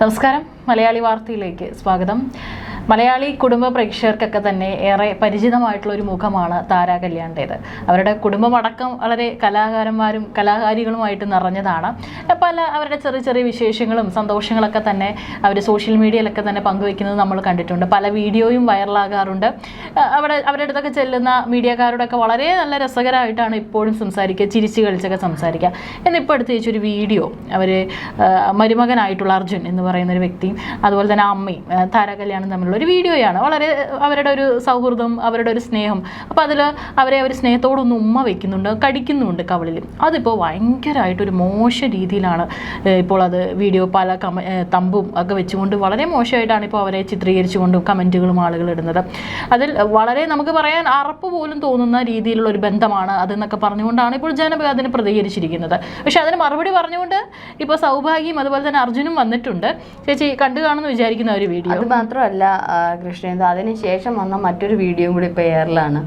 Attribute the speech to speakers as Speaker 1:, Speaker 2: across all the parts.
Speaker 1: നമസ്കാരം. മലയാളി വാർത്തയിലേക്ക് സ്വാഗതം. മലയാളി കുടുംബ പ്രേക്ഷകർക്കൊക്കെ തന്നെ ഏറെ പരിചിതമായിട്ടുള്ള ഒരു മുഖമാണ് താര കല്യാണിൻ്റേത്. അവരുടെ കുടുംബമടക്കം വളരെ കലാകാരന്മാരും കലാകാരികളുമായിട്ട് നിറഞ്ഞതാണ്. അവരുടെ ചെറിയ ചെറിയ വിശേഷങ്ങളും സന്തോഷങ്ങളൊക്കെ തന്നെ അവർ സോഷ്യൽ മീഡിയയിലൊക്കെ തന്നെ പങ്കുവെക്കുന്നത് നമ്മൾ കണ്ടിട്ടുണ്ട്. പല വീഡിയോയും വൈറലാകാറുണ്ട്. അവരുടെ അടുത്തൊക്കെ ചെല്ലുന്ന മീഡിയക്കാരോടൊക്കെ വളരെ നല്ല രസകരമായിട്ടാണ് ഇപ്പോഴും സംസാരിക്കുക, ചിരിച്ച് കളിച്ചൊക്കെ സംസാരിക്കുക. എന്നിപ്പോൾ അടുത്ത് വെച്ചൊരു വീഡിയോ അവർ മരുമകനായിട്ടുള്ള അർജുൻ എന്ന് പറയുന്നൊരു വ്യക്തിയും അതുപോലെ തന്നെ അമ്മയും താര കല്യാണും തമ്മിലുള്ള ഒരു വീഡിയോയാണ്. വളരെ അവരുടെ ഒരു സൗഹൃദം, അവരുടെ ഒരു സ്നേഹം. അപ്പോൾ അതിൽ അവരെ ഒരു സ്നേഹത്തോടൊന്ന് ഉമ്മ വയ്ക്കുന്നുണ്ട്, കടിക്കുന്നുമുണ്ട് കവളിൽ. അതിപ്പോൾ ഭയങ്കരമായിട്ടൊരു മോശ രീതിയിലാണ് ഇപ്പോൾ അത് വീഡിയോ പല തമ്പും ഒക്കെ വെച്ചുകൊണ്ട് വളരെ മോശമായിട്ടാണ് ഇപ്പോൾ അവരെ ചിത്രീകരിച്ചുകൊണ്ടും കമൻറ്റുകളും ആളുകൾ ഇടുന്നത്. അതിൽ വളരെ നമുക്ക് പറയാൻ അറപ്പ് പോലും തോന്നുന്ന രീതിയിലുള്ള ഒരു ബന്ധമാണ് അതെന്നൊക്കെ പറഞ്ഞുകൊണ്ടാണ് ഇപ്പോൾ ജനം അതിന് പ്രതികരിച്ചിരിക്കുന്നത്. പക്ഷെ അതിന് മറുപടി പറഞ്ഞുകൊണ്ട് ഇപ്പോൾ സൗഭാഗ്യം അതുപോലെ തന്നെ അർജുനും വന്നിട്ടുണ്ട്. ചേച്ചി കണ്ടു കാണുമെന്ന് വിചാരിക്കുന്ന ഒരു വീഡിയോ.
Speaker 2: അത് മാത്രമല്ല കൃഷ്ണേന്ദു, അതിനുശേഷം വന്ന മറ്റൊരു വീഡിയോയും കൂടി ഇപ്പോൾ എയറിലാണ്.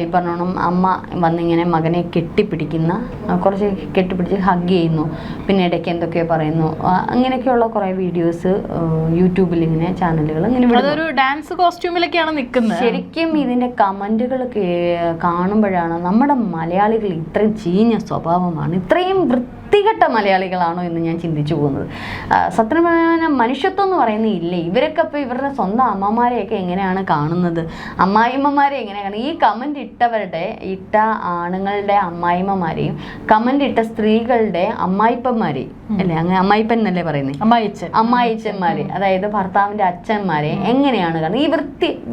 Speaker 2: ഈ പറഞ്ഞോണം അമ്മ വന്നിങ്ങനെ മകനെ കെട്ടിപ്പിടിക്കുന്ന, കുറച്ച് കെട്ടിപ്പിടിച്ച് ഹഗ് ചെയ്യുന്നു, പിന്നെ ഇടയ്ക്ക് എന്തൊക്കെയോ പറയുന്നു. അങ്ങനെയൊക്കെയുള്ള കുറേ വീഡിയോസ് യൂട്യൂബിൽ ഇങ്ങനെ ചാനലുകൾ ഇങ്ങനെ
Speaker 1: അതൊരു ഡാൻസ് കോസ്റ്റ്യൂമിലൊക്കെയാണ് നിൽക്കുന്നത്.
Speaker 2: ശരിക്കും ഇതിൻ്റെ കമൻറ്റുകൾ കാണുമ്പോഴാണ് നമ്മുടെ മലയാളികൾ ഇത്രയും ചീഞ്ഞ സ്വഭാവമാണ്, ഇത്രയും വൃത്തികെട്ട മലയാളികളാണോ എന്ന് ഞാൻ ചിന്തിച്ചു പോകുന്നത്. സത്യം പറഞ്ഞാൽ മനുഷ്യത്വം എന്ന് പറയുന്നത് ഇല്ലേ? ഇവരൊക്കെ ഇപ്പോൾ ഇവരുടെ സ്വന്തം അമ്മമാരെയൊക്കെ എങ്ങനെയാണ് കാണുന്നത്, അമ്മായിമ്മമാരെ എങ്ങനെയാണ്? ഈ കമൻ്റ് ഇട്ട ആണുങ്ങളുടെ അമ്മായിമ്മമാരെയും കമൻ്റ് ഇട്ട സ്ത്രീകളുടെ അമ്മായിപ്പന്മാരെയും അല്ലേ, അങ്ങനെ അമ്മായിപ്പൻ എന്നല്ലേ പറയുന്നത്, അമ്മായിച്ചന്മാരെ, അതായത് ഭർത്താവിൻ്റെ അച്ഛന്മാരെ എങ്ങനെയാണ് കാണുന്നത്? ഈ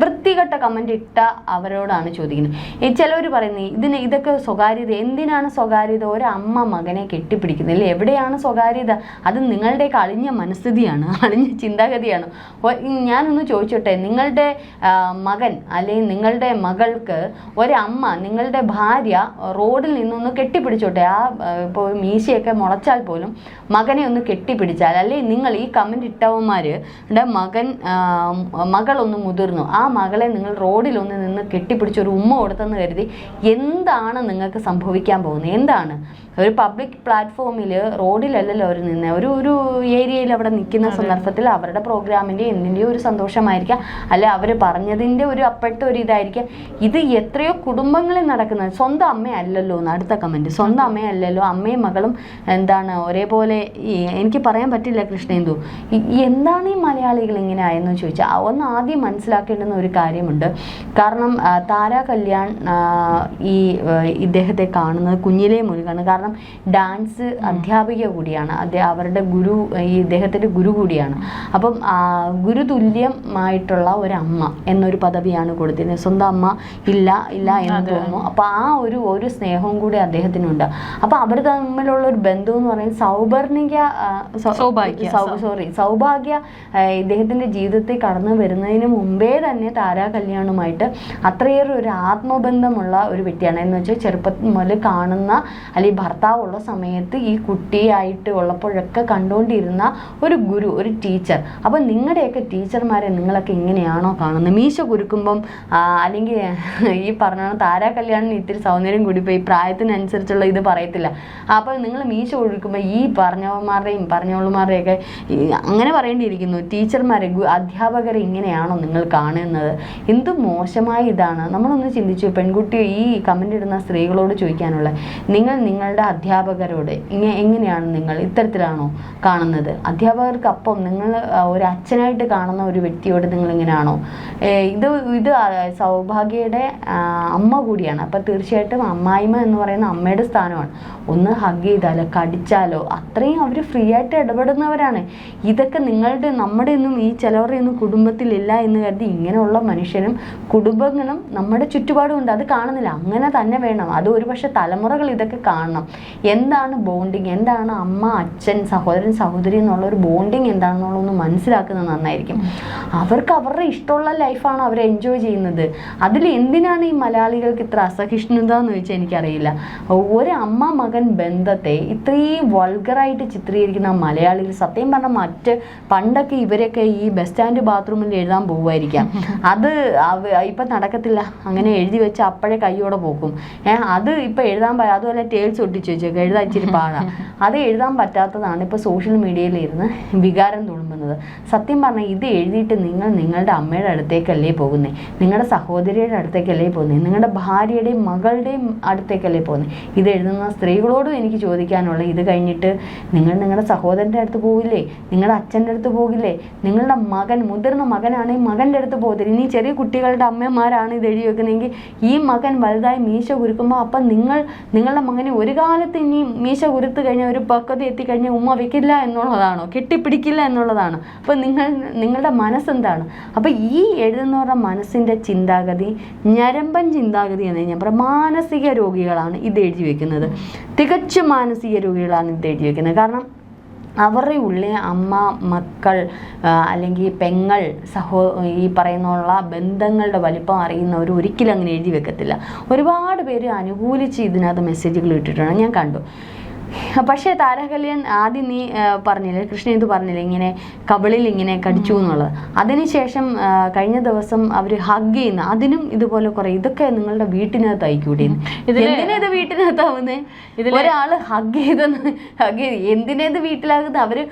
Speaker 2: വൃത്തികെട്ട കമൻ്റ് ഇട്ട അവരോടാണ് ചോദിക്കുന്നത്. ചിലവർ പറയുന്നത് ഇതൊക്കെ സ്വകാര്യത. എന്തിനാണ് സ്വകാര്യത? ഒരു അമ്മ മകനെ കെട്ടിപ്പിടിക്കുന്നില്ല, എവിടെയാണ് സ്വകാര്യത? അത് നിങ്ങളുടെയൊക്കെ അളിഞ്ഞ മനസ്ഥിതിയാണ്, അളിഞ്ഞ ചിന്താഗതിയാണ്. ഞാനൊന്ന് ചോദിച്ചോട്ടെ, നിങ്ങളുടെ മകൻ അല്ലെങ്കിൽ നിങ്ങളുടെ മകൾക്ക് ഒരമ്മ, നിങ്ങളുടെ ഭാര്യ റോഡിൽ നിന്നൊന്ന് കെട്ടിപ്പിടിച്ചോട്ടെ, ഇപ്പോൾ മീശയൊക്കെ മുളച്ചാൽ പോലും മകനെ ഒന്ന് കെട്ടിപ്പിടിച്ചാൽ, അല്ലെങ്കിൽ നിങ്ങൾ ഈ കമൻ്റ് ഇട്ടവന്മാരുടെ മകളൊന്ന് മുതിർന്നു, ആ മകളെ നിങ്ങൾ റോഡിലൊന്ന് നിന്ന് കെട്ടിപ്പിടിച്ച് ഒരു ഉമ്മ കൊടുത്തെന്ന് കരുതി എന്താണ് നിങ്ങൾക്ക് സംഭവിക്കാൻ പോകുന്നത്? എന്താണ്? ഒരു പബ്ലിക് പ്ലാറ്റ്ഫോമിൽ റോഡിലല്ലല്ലോ അവർ നിന്ന്, ഒരു ഏരിയയിൽ അവിടെ നിൽക്കുന്ന സന്ദർഭത്തിൽ അവരുടെ പ്രോഗ്രാമിൻ്റെ എന്തിൻ്റെയോ ഒരു സന്തോഷമായിരിക്കാം, അല്ലെ അവർ പറഞ്ഞതിൻ്റെ ഒരു അപ്പോഴത്തെ ഒരു ഇതായിരിക്കാം. ഇത് എത്രയോ കുടുംബങ്ങളിൽ നടക്കുന്നത്. സ്വന്തം അമ്മയല്ലല്ലോ എന്ന് അടുത്ത കമൻറ്റ്, സ്വന്തം അമ്മയല്ലല്ലോ, അമ്മയും മകളും എന്താണ് ഒരേപോലെ? എനിക്ക് പറയാൻ പറ്റില്ല കൃഷ്ണേന്ദു, എന്താണ് ഈ മലയാളികൾ ഇങ്ങനെ ആയെന്ന് ചോദിച്ചാൽ ഒന്ന് ആദ്യം മനസ്സിലാക്കേണ്ടുന്ന ഒരു കാര്യമുണ്ട്. കാരണം താര കല്യാൺ ഇദ്ദേഹത്തെ കാണുന്നത് കുഞ്ഞിലേ മുതലാണ്. കാരണം ഡാൻസ് അധ്യാപിക കൂടിയാണ്, അവരുടെ ഗുരു, ഈ ഇദ്ദേഹത്തിൻ്റെ ഗുരു കൂടിയാണ്. അപ്പം ഗുരുതുല്യമായിട്ടുള്ള ഒരമ്മ എന്നൊരു പദവിയാണ് കൊടുത്തിരുന്നത്. സ്വന്തം അമ്മ ഇല്ല എന്ന് തോന്നുന്നു. അപ്പോൾ ആ ഒരു സ്നേഹവും കൂടി അദ്ദേഹത്തിനുണ്ട്. അപ്പോൾ അവർ തമ്മിലുള്ള ഒരു ബന്ധം എന്ന് പറയുന്നത് സൗഭാഗ്യ ഇദ്ദേഹത്തിൻ്റെ ജീവിതത്തിൽ കടന്നു വരുന്നതിന് മുമ്പേ തന്നെ താര കല്യാണുമായിട്ട് അത്രയേറെ ഒരു ആത്മബന്ധമുള്ള ഒരു വ്യക്തിയാണ്. എന്ന് വെച്ചാൽ ചെറുപ്പം മുതൽ കാണുന്ന, അല്ലെങ്കിൽ ഭർത്താവുള്ള സമയത്ത് ഈ കുട്ടിയായിട്ട് ഉള്ളപ്പോഴൊക്കെ കണ്ടുകൊണ്ടിരുന്ന ഒരു ഗുരു, ഒരു ടീച്ചർ. അപ്പം നിങ്ങളുടെയൊക്കെ ടീച്ചർമാരെ നിങ്ങളൊക്കെ ഇങ്ങനെയാണോ കാണുന്നത്? മീശ കുരുക്കുമ്പം അല്ലെങ്കിൽ ഈ പറഞ്ഞ താര കല്യാണിന് ഇത്തിരി സൗന്ദര്യം കൂടിപ്പോയി, പ്രായത്തിനനുസരിച്ചുള്ള ഇത് പറയത്തില്ല. അപ്പോൾ നിങ്ങൾ മീശ കുരുക്കുമ്പോൾ ഈ പറഞ്ഞവളുമാരുടെയൊക്കെ അങ്ങനെ പറയേണ്ടിയിരിക്കുന്നു. ടീച്ചർമാരെ, അധ്യാപകരെ ഇങ്ങനെയാണോ നിങ്ങൾ കാണുന്നത്? എന്ത് മോശമായ ഇതാണ്. നമ്മളൊന്ന് ചിന്തിച്ചു. പെൺകുട്ടി ഈ കമൻ്റ് ഇടുന്ന സ്ത്രീകളോട് ചോദിക്കാനുള്ള, നിങ്ങളുടെ അധ്യാപകരോട് എങ്ങനെയാണ് നിങ്ങൾ ഇത്തരത്തിലാണോ കാണുന്നത്? അധ്യാപകർക്കൊപ്പം നിങ്ങൾ ഒരു അച്ഛനായിട്ട് കാണുന്ന ഒരു വ്യക്തിയോട് നിങ്ങൾ എങ്ങനെയാണോ? ഇത് സൗഭാഗ്യയുടെ അമ്മ കൂടിയാണ്. അപ്പം തീർച്ചയായിട്ടും അമ്മായിമ്മ എന്ന് പറയുന്ന അമ്മയുടെ സ്ഥാനമാണ്. ഒന്ന് ഹഗ് ചെയ്താലോ കടിച്ചാലോ അത്രയും അവർ ഫ്രീ ആയിട്ട് ഇടപെടുന്നവരാണ്. ഇതൊക്കെ നമ്മുടെ ഒന്നും ഈ ചിലവരുടെ ഒന്നും കുടുംബത്തിലില്ല എന്ന് കരുതി ഇങ്ങനെയുള്ള മനുഷ്യനും കുടുംബങ്ങളും നമ്മുടെ ചുറ്റുപാടും ഉണ്ട്. അത് കാണുന്നില്ല. അങ്ങനെ തന്നെ വേണം. അത് ഒരുപക്ഷെ തലമുറകൾ ഇതൊക്കെ കാണണം. എന്താണ് ബോണ്ടിങ്, എന്താണ് അമ്മ അച്ഛൻ സഹോദരൻ സഹോദരി എന്നുള്ള ഒരു ബോണ്ടിങ് എന്താണെന്നുള്ളതൊന്ന് മനസ്സിലാക്കുന്നത് നന്നായിരിക്കും. അവർക്ക് അവരുടെ ഇഷ്ടമുള്ള ലൈഫാണ് അവർ എൻജോയ് ചെയ്യുന്നത്. അതിൽ എന്തിനാണ് ഈ മലയാളികൾക്ക് ഇത്ര അസഹിഷ്ണുത എന്ന് ചോദിച്ചാൽ എനിക്കറിയില്ല. ഒരു അമ്മ മകൻ ബന്ധത്തെ ഇത്രയും വൾഗറായിട്ട് ചിത്രീകരിക്കുന്ന മലയാളികൾ സത്യം പറഞ്ഞാൽ പണ്ടൊക്കെ ഇവരൊക്കെ ഈ ബസ് സ്റ്റാൻഡ് ബാത്റൂമിൽ എഴുതാൻ പോകുമായിരിക്കാം. അത് ഇപ്പം നടക്കത്തില്ല. അങ്ങനെ എഴുതി വെച്ച് അപ്പോഴേ കൈയോടെ പോക്കും. അത് ഇപ്പം എഴുതാൻ അതുപോലെ ടേൾസ് ഒട്ടിച്ച് പിടിച്ചു വെച്ചേക്കുക, എഴുതാൻ ഇച്ചിരി പാടാണ്. അത് എഴുതാൻ പറ്റാത്തതാണ് ഇപ്പോൾ സോഷ്യൽ മീഡിയയിൽ ഇരുന്ന് വികാരം തുളുമ്പുന്നത്. സത്യം പറഞ്ഞാൽ ഇത് എഴുതിയിട്ട് നിങ്ങൾ നിങ്ങളുടെ അമ്മയുടെ അടുത്തേക്കല്ലേ പോകുന്നത്, നിങ്ങളുടെ സഹോദരിയുടെ അടുത്തേക്കല്ലേ പോകുന്നത്, നിങ്ങളുടെ ഭാര്യയുടെയും മകളുടെയും അടുത്തേക്കല്ലേ പോകുന്നത്. ഇത് എഴുതുന്ന സ്ത്രീകളോടും എനിക്ക് ചോദിക്കാനുള്ള, ഇത് കഴിഞ്ഞിട്ട് നിങ്ങൾ നിങ്ങളുടെ സഹോദരൻ്റെ അടുത്ത് പോകില്ലേ, നിങ്ങളുടെ അച്ഛൻ്റെ അടുത്ത് പോകില്ലേ, നിങ്ങളുടെ മകൻ മുതിർന്ന മകനാണെങ്കിൽ മകൻ്റെ അടുത്ത് പോകത്തില്ല. ഇനി ചെറിയ കുട്ടികളുടെ അമ്മമാരാണ് ഇത് എഴുതി വെക്കുന്നതെങ്കിൽ ഈ മകൻ വലുതായി മീശ കുരുക്കുമ്പോൾ അപ്പം നിങ്ങളുടെ മകനെ ഒരു കാലത്ത് ഇനി മീശ കുരുത്ത് കഴിഞ്ഞാൽ ഒരു പക്വത എത്തിക്കഴിഞ്ഞാൽ ഉമ്മ വെക്കില്ല എന്നുള്ളതാണോ, കെട്ടിപ്പിടിക്കില്ല എന്നുള്ളതാണ്. അപ്പം നിങ്ങളുടെ മനസ്സെന്താണ്? അപ്പം ഈ എഴുതുന്നവരുടെ മനസ്സിൻ്റെ ചിന്താഗതി ഞരമ്പൻ ചിന്താഗതി എന്ന് ഞാൻ പറയാം. മാനസിക രോഗികളാണ് ഇത് എഴുതി വെക്കുന്നത്, തികച്ചും മാനസിക രോഗികളാണ് ഇത് എഴുതി വെക്കുന്നത്. കാരണം അവരുടെ ഉള്ളിൽ അമ്മ, മക്കൾ അല്ലെങ്കിൽ പെങ്ങൾ, ഈ പറയുന്നുള്ള ബന്ധങ്ങളുടെ വലിപ്പം അറിയുന്നവർ ഒരിക്കലും അങ്ങനെ എഴുതി വെക്കത്തില്ല. ഒരുപാട് പേര് അനുകൂലിച്ച് ഇതിനകത്ത് മെസ്സേജുകൾ ഇട്ടിട്ടുണ്ട്, ഞാൻ കണ്ടു. പക്ഷേ താരാ കല്യാൺ ആദ്യം നീ പറഞ്ഞില്ലേ, കൃഷ്ണൻ ഇത് പറഞ്ഞില്ലേ, ഇങ്ങനെ കവിളിൽ ഇങ്ങനെ കടിച്ചു എന്നുള്ളത്. അതിനുശേഷം കഴിഞ്ഞ ദിവസം അവർ ഹഗ് ചെയ്യുന്ന അതിനും ഇതുപോലെ കുറെ, ഇതൊക്കെ നിങ്ങളുടെ വീട്ടിനകത്ത് അയക്കൂടെ? എന്തിനാ ഇത് വീട്ടിനകത്താവുന്നേ? ഒരാള് ഹഗ് ചെയ്ത് എന്തിനേത് വീട്ടിലാകുന്നത്? അവര്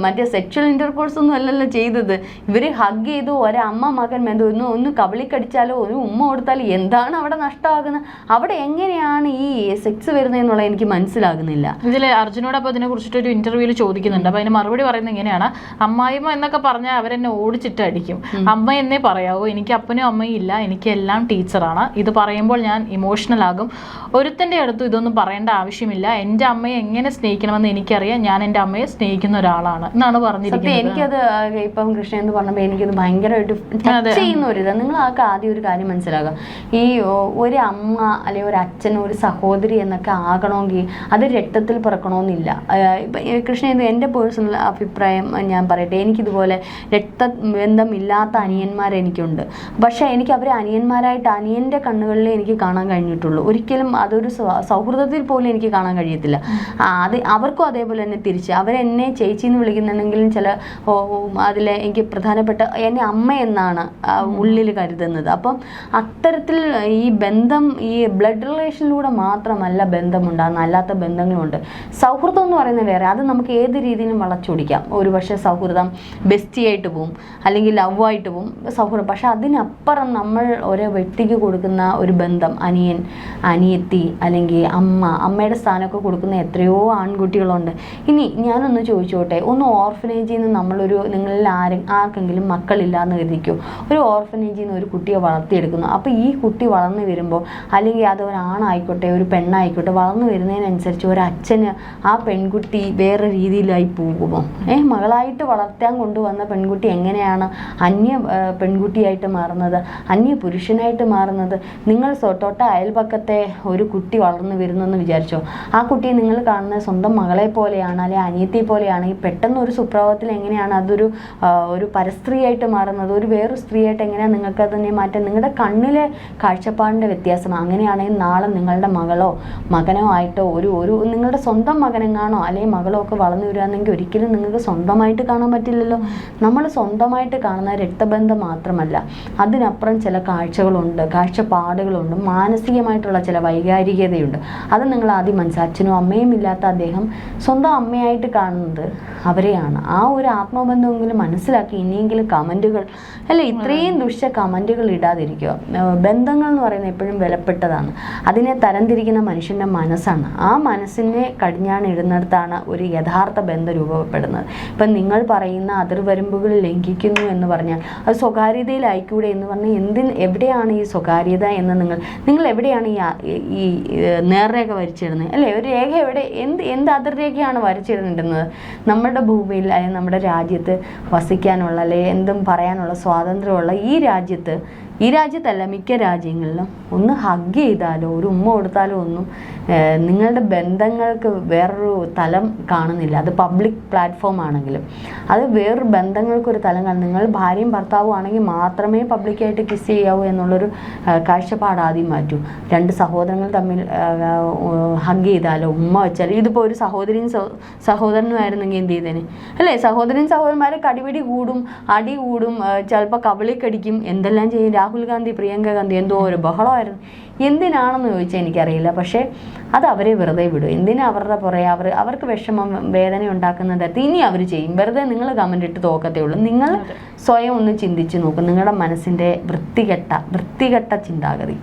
Speaker 2: മറ്റേ സെക്ഷൽ ഇന്റർകോഴ്സ് ഒന്നും അല്ലല്ലോ ചെയ്തത്. ഇവര് ഹഗ് ചെയ്തു, ഒരമ്മ മകൻ ബന്ധം ഒന്ന് കവിളി കടിച്ചാലോ ഒരു ഉമ്മ കൊടുത്താലോ എന്താണ് അവിടെ നഷ്ടമാകുന്നത്? അവിടെ എങ്ങനെയാണ് ഈ സെക്സ് വരുന്നതെന്നുള്ളത് എനിക്ക് മനസ്സിലാകുന്നില്ല.
Speaker 1: ഇതിൽ അർജുനോട് അപ്പോൾ ഇതിനെ കുറിച്ചിട്ട് ഒരു ഇന്റർവ്യൂവിൽ ചോദിക്കുന്നുണ്ട്. അപ്പോൾ അതിന് മറുപടി പറയുന്നത് ഇങ്ങനെയാണ്: അമ്മായിമ്മ എന്നൊക്കെ പറഞ്ഞാൽ അവരെന്നെ ഓടിച്ചിട്ട് അടിക്കും, അമ്മ എന്നേ പറയാവൂ, എനിക്ക് അപ്പനും അമ്മയും ഇല്ല, എനിക്ക് എല്ലാം ടീച്ചറാണ്. ഇത് പറയുമ്പോൾ ഞാൻ ഇമോഷണൽ ആകും. ഒരുത്തൻ്റെ അടുത്തും ഇതൊന്നും പറയേണ്ട ആവശ്യമില്ല. എൻ്റെ അമ്മയെ എങ്ങനെ സ്നേഹിക്കണമെന്ന് എനിക്കറിയാം, ഞാൻ എൻ്റെ അമ്മയെ സ്നേഹിക്കുന്ന ഒരാളാണ് എന്നാണ് പറഞ്ഞിരിക്കുന്നത്.
Speaker 2: എനിക്കത് ഇപ്പം കൃഷ്ണൻ എന്ന് പറഞ്ഞപ്പോൾ എനിക്കത് ഭയങ്കരമായിട്ട് ചെയ്യുന്ന ഒരു ഇതാണ്. നിങ്ങൾ ആദ്യം ഒരു കാര്യം മനസ്സിലാക്കുക, ഈ ഒരു അമ്മ അല്ലെങ്കിൽ ഒരു അച്ഛൻ, ഒരു സഹോദരി എന്നൊക്കെ ആകണമെങ്കിൽ അത് രക്തത്തിൽ പിറക്കണമെന്നില്ല. കൃഷ്ണൻ, എൻ്റെ പേഴ്സണൽ അഭിപ്രായം ഞാൻ പറയട്ടെ, എനിക്കിതുപോലെ രക്തബന്ധമില്ലാത്ത അനിയന്മാർ എനിക്കുണ്ട്. പക്ഷേ എനിക്ക് അവരെ അനിയന്മാരായിട്ട് അനിയൻ്റെ കണ്ണുകളിലേ എനിക്ക് കാണാൻ കഴിഞ്ഞിട്ടുള്ളൂ. ഒരിക്കലും അതൊരു സൗഹൃദത്തിൽ പോലും എനിക്ക് കാണാൻ കഴിയത്തില്ല. അവർക്കും അതേപോലെ തന്നെ തിരിച്ച് അവരെന്നെ ചേച്ചി എന്ന് വിളിക്കുന്നുണ്ടെങ്കിലും ചില അതിലെ എനിക്ക് പ്രധാനപ്പെട്ട എന്നെ അമ്മ എന്നാണ് ഉള്ളിൽ കരുതുന്നത്. അപ്പം അത്തരത്തിൽ ഈ ബന്ധം ഈ ബ്ലഡ് റിലേഷനിലൂടെ മാത്രമല്ല ബന്ധമുണ്ടാകുന്ന, അല്ലാത്ത ബന്ധങ്ങളുണ്ട്. സൗഹൃദം എന്ന് പറയുന്നത് വേറെ, അത് നമുക്ക് ഏത് രീതിയിലും വളച്ചൊടിക്കാം. ഒരു പക്ഷേ സൗഹൃദം ബെസ്റ്റിയായിട്ട് പോവും, അല്ലെങ്കിൽ ലവ് ആയിട്ട് പോവും സൗഹൃദം. പക്ഷെ അതിനപ്പുറം നമ്മൾ ഓരോ വ്യക്തിക്ക് കൊടുക്കുന്ന ഒരു ബന്ധം, അനിയൻ, അനിയത്തി, അല്ലെങ്കിൽ അമ്മയുടെ സ്ഥാനമൊക്കെ കൊടുക്കുന്ന എത്രയോ ആൺകുട്ടികളുണ്ട്. ഇനി ഞാനൊന്ന് ചോദിച്ചോട്ടെ, ഒന്ന് ഓർഫനേജിൽ നിന്ന് നിങ്ങളിൽ ആർക്കെങ്കിലും മക്കളില്ലാന്ന് കരുതിക്കോ, ഒരു ഓർഫനേജിൽ നിന്ന് ഒരു കുട്ടിയെ വളർത്തിയെടുക്കുന്നു. അപ്പോൾ ഈ കുട്ടി വളർന്നു വരുമ്പോൾ, അല്ലെങ്കിൽ അത് ഒരാണായിക്കോട്ടെ ഒരു പെണ്ണായിക്കോട്ടെ, വളർന്നു വരുന്നതിനനുസരിച്ച് ഒരച്ഛന് ആ പെൺകുട്ടി വേറെ രീതിയിലായി പോകുമോ? മകളായിട്ട് വളർത്താൻ കൊണ്ടുവന്ന പെൺകുട്ടി എങ്ങനെയാണ് അന്യ പെൺകുട്ടിയായിട്ട് മാറുന്നത്, അന്യ പുരുഷനായിട്ട് മാറുന്നത്? നിങ്ങൾ തൊട്ട അയൽപക്കത്തെ ഒരു കുട്ടി വളർന്നു വരുന്നെന്ന് വിചാരിച്ചോ, ആ കുട്ടിയെ നിങ്ങൾ കാണുന്നത് സ്വന്തം മകളെ പോലെയാണ്, അല്ലെങ്കിൽ അനിയത്തെ പോലെയാണ്. ഈ പെട്ടെന്ന് ഒരു സുപ്രഭാതത്തിൽ എങ്ങനെയാണ് അതൊരു പരസ്ത്രീയായിട്ട് മാറുന്നത്, ഒരു വേറൊരു സ്ത്രീയായിട്ട് എങ്ങനെയാണ് നിങ്ങൾക്ക് അതിനെ മാറ്റാൻ? നിങ്ങളുടെ കണ്ണിലെ കാഴ്ചപ്പാടിൻ്റെ വ്യത്യാസമാണ്. അങ്ങനെയാണെങ്കിൽ നാളെ നിങ്ങളുടെ മകളോ മകനോ ആയിട്ടോ ഒരു നിങ്ങളുടെ സ്വന്തം മകനെങ്ങാണോ അല്ലെങ്കിൽ മകളോ ഒക്കെ വളർന്നു വരികയാണെങ്കിൽ ഒരിക്കലും നിങ്ങൾക്ക് സ്വന്തമായിട്ട് കാണാൻ പറ്റില്ലല്ലോ. നമ്മൾ സ്വന്തമായിട്ട് കാണുന്ന രക്തബന്ധം മാത്രമല്ല, അതിനപ്പുറം ചില കാഴ്ചകളുണ്ട്, കാഴ്ചപ്പാടുകളുണ്ട്, മാനസികമായിട്ടുള്ള ചില വൈകാരികതയുണ്ട്. അത് നിങ്ങൾ ആദ്യം അച്ഛനും അമ്മയും ഇല്ലാത്ത അദ്ദേഹം സ്വന്തം അമ്മയായിട്ട് കാണുന്നത് അവരെയാണ്. ആ ഒരു ആത്മബന്ധമെങ്കിലും മനസ്സിലാക്കി ഇനിയെങ്കിലും കമൻറ്റുകൾ ഇത്രയും ദുഷ്ട കമൻറ്റുകൾ ഇടാതിരിക്കുക. ബന്ധങ്ങൾ എന്ന് പറയുന്നത് എപ്പോഴും വിലപ്പെട്ടതാണ്. അതിനെ തരംതിരിക്കുന്ന മനുഷ്യൻ്റെ മനസ്സാണ്. ആ മനസ്സിനെ കടിഞ്ഞാണ് ഇടുന്നിടത്താണ് ഒരു യഥാർത്ഥ ബന്ധം രൂപപ്പെടുന്നത്. ഇപ്പം നിങ്ങൾ പറയുന്ന അതിർവരമ്പുകൾ ലംഘിക്കുന്നു എന്ന് പറഞ്ഞാൽ അത് സ്വകാര്യതയിലായിക്കൂടെ എന്ന് പറഞ്ഞാൽ എവിടെയാണ് ഈ സ്വകാര്യത എന്ന് നിങ്ങൾ എവിടെയാണ് ഈ നേർരേഖ വരച്ചിടുന്നത്? അല്ലേ, ഒരു രേഖ എവിടെ, എന്ത് അതിർരേഖയാണ് വരച്ചിടുന്നത്? നമ്മുടെ ഭൂമിയിൽ അല്ലെങ്കിൽ നമ്മുടെ രാജ്യത്ത് വസിക്കാനുള്ള അല്ലെങ്കിൽ എന്തും പറയാനുള്ള സ്വാതന്ത്ര്യമുള്ള ഈ രാജ്യത്തല്ല മിക്ക രാജ്യങ്ങളിലും ഒന്ന് ഹഗ് ചെയ്താലോ ഒരു ഉമ്മ കൊടുത്താലോ ഒന്നും നിങ്ങളുടെ ബന്ധങ്ങൾക്ക് വേറൊരു തലം കാണുന്നില്ല. അത് പബ്ലിക് പ്ലാറ്റ്ഫോം ആണെങ്കിലും അത് വേറൊരു ബന്ധങ്ങൾക്കൊരു തലം കാണും. നിങ്ങൾ ഭാര്യയും ഭർത്താവും ആണെങ്കിൽ മാത്രമേ പബ്ലിക്കായിട്ട് കിസ് ചെയ്യാവൂ എന്നുള്ളൊരു കാഴ്ചപ്പാട് ആദ്യം മാറ്റൂ. രണ്ട് സഹോദരങ്ങൾ തമ്മിൽ ഹഗ് ചെയ്താലോ ഉമ്മ വെച്ചാലോ, ഇതിപ്പോൾ ഒരു സഹോദരിയും സഹോദരനും ആയിരുന്നെങ്കിൽ എന്ത് ചെയ്തേനെ? അല്ലേ, സഹോദരന്മാരെ കടിപിടി കൂടും, അടി കൂടും, ചിലപ്പോൾ കവിളി കടിക്കും, എന്തെല്ലാം ചെയ്യും. രാഹുൽ ഗാന്ധി പ്രിയങ്ക ഗാന്ധി എന്തോ ഒരു ബഹളമായിരുന്നു. എന്തിനാണെന്ന് ചോദിച്ചാൽ എനിക്കറിയില്ല. പക്ഷേ അത് അവരെ വെറുതെ വിടും. എന്തിനാ അവരുടെ പുറകെ അവർക്ക് വിഷമം വേദന ഉണ്ടാക്കുന്ന തരത്തിൽ ഇനി അവർ ചെയ്യും. വെറുതെ നിങ്ങൾ കമൻ്റ് ഇട്ട് തോക്കത്തേ ഉള്ളൂ. നിങ്ങൾ സ്വയം ഒന്ന് ചിന്തിച്ച് നോക്കും, നിങ്ങളുടെ മനസ്സിൻ്റെ വൃത്തികെട്ട ചിന്താഗതി.